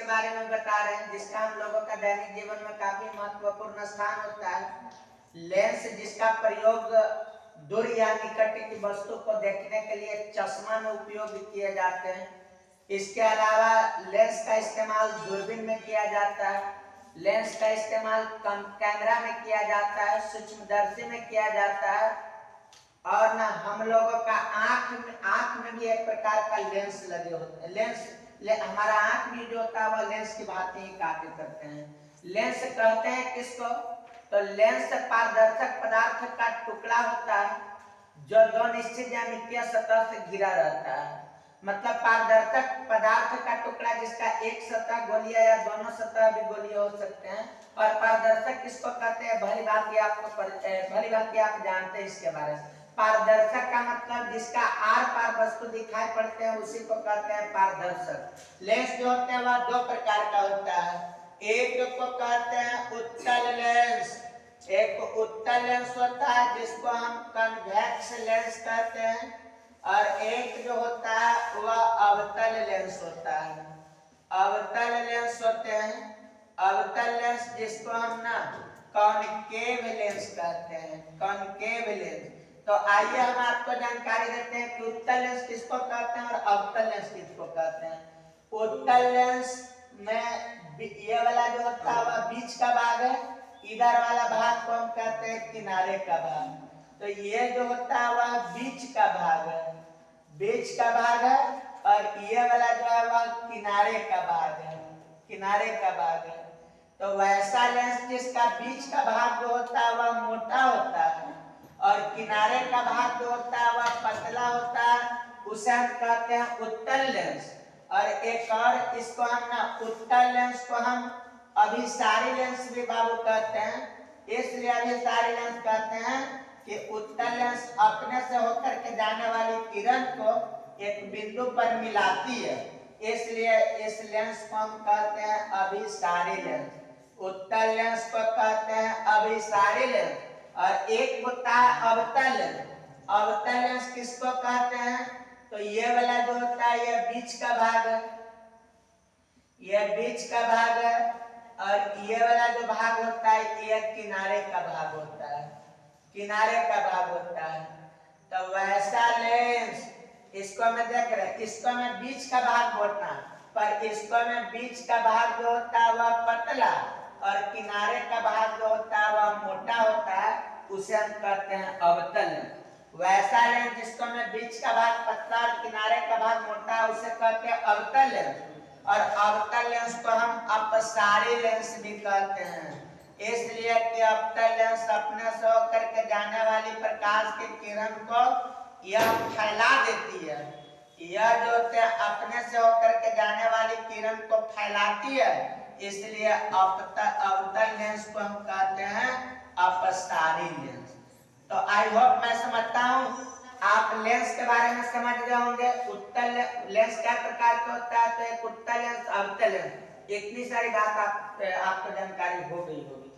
बारे में बता रहे हैं, जिसका हम लोगों का दैनिक जीवन में काफी महत्वपूर्ण स्थान होता है। लेंस जिसका प्रयोग दूर या निकट की वस्तु को देखने के लिए चश्मा में उपयोग किए जाते हैं। इसके अलावा लेंस का इस्तेमाल दूरबीन में किया जाता है। लेंस का इस्तेमाल कैमरा में किया जाता है, सूक्ष्मदर्शी में किया जाता है, और ना हम लोगों का आंख में भी एक प्रकार का लेंस लगे होते हैं। हमारा आंख भी जो होता है वह लेंस की भांति ही कार्य करते हैं। लेंस कहते हैं किसको? तो लेंस पारदर्शक पदार्थ का टुकड़ा होता है जो दो निश्चित ज्यामितीय सतह से घिरा रहता है। मतलब पारदर्शक पदार्थ का टुकड़ा जिसका एक सतह गोलीय या दोनों सतह भी गोलीय हो सकते हैं। और पारदर्शक किसको कहते हैं? भली भांति आप जानते हैं इसके बारे में। पारदर्शक का मतलब जिसका आर पार वस्तु दिखाई पड़ते हैं उसी को कहते हैं पारदर्शक। लेंस जो होते हैं वह दो प्रकार का होता है। एक को कहते हैं उत्तल लेंस, एक उत्तल लेंस होता है जिसको हम कन्वेक्स लेंस कहते हैं, और एक जो होता है वह अवतल लेंस होता है। अवतल लेंस होते हैं, अवतल लेंस जिसको हम ना कॉनकेव लेंस कहते हैं, कॉनकेव लेंस। तो आइए हम आपको जानकारी देते हैं कि उत्तल लेंस किसको कहते हैं और अवतल लेंस किसको कहते हैं। उत्तल लेंस में ये वाला जो होता है वह बीच का भाग है, इधर वाला भाग को हम कहते हैं किनारे का भाग। तो ये जो होता है वह बीच का भाग है, बीच का भाग है, और ये वाला जो है वह किनारे का भाग है, किनारे का भाग है। तो वैसा लेंस जिसका बीच का भाग जो होता है वह मोटा होता है और किनारे का भाग जो होता है वह पतला होता है, उसे हम कहते हैं उत्तल लेंस। और एक और इसको हम ना उत्तल लेंस को हम अभिसारी लेंस भी बाबू कहते हैं। इसलिए अभिसारी लेंस कहते हैं कि उत्तल लेंस अपने से होकर के जाने वाली किरण को एक बिंदु पर मिलाती है, इसलिए इस लेंस को हम कहते हैं अभिसारी लेंस। उत्तल लेंस को कहते हैं अभिसारी लेंस। और एक होता है अवतल लेंस। अवतल लेंस किसको कहते हैं? तो ये वाला जो होता है ये बीच का भाग है, ये बीच का भाग है, और ये वाला जो भाग होता है ये किनारे का भाग होता है, किनारे का भाग होता है। तो वैसा लेंस इसको मैं देख रहे, इसको मैं बीच का भाग बोलता, पर इसको मैं बीच का भाग जो होता है वह पतला और किनारे का भाग जो होता है वह मोटा होता है, उसे हम कहते हैं अवतल लेंस। वैसा लेंस जिसको मैं बीच का भाग पतला और किनारे का भाग मोटा है उसे कहते हैं अवतल लेंस। और अवतल लेंस को हम अपसारी लेंस भी कहते हैं, इसलिए कि अवतल लेंस अपने से होकर के जाने वाली प्रकाश की किरण को यह फैला देती है। यह जो होते हैं अपने से होकर के जाने वाली किरण को फैलाती है, इसलिए अवतल लेंस को हम कहते हैं अपसारी लेंस। तो आई होप मैं समझता हूँ आप लेंस के बारे में समझ गए होंगे। उत्तल लेंस क्या प्रकार का होता है? तो एक उत्तल लेंस, अवतल लेंस, इतनी सारी बात आपको जानकारी हो गई होगी।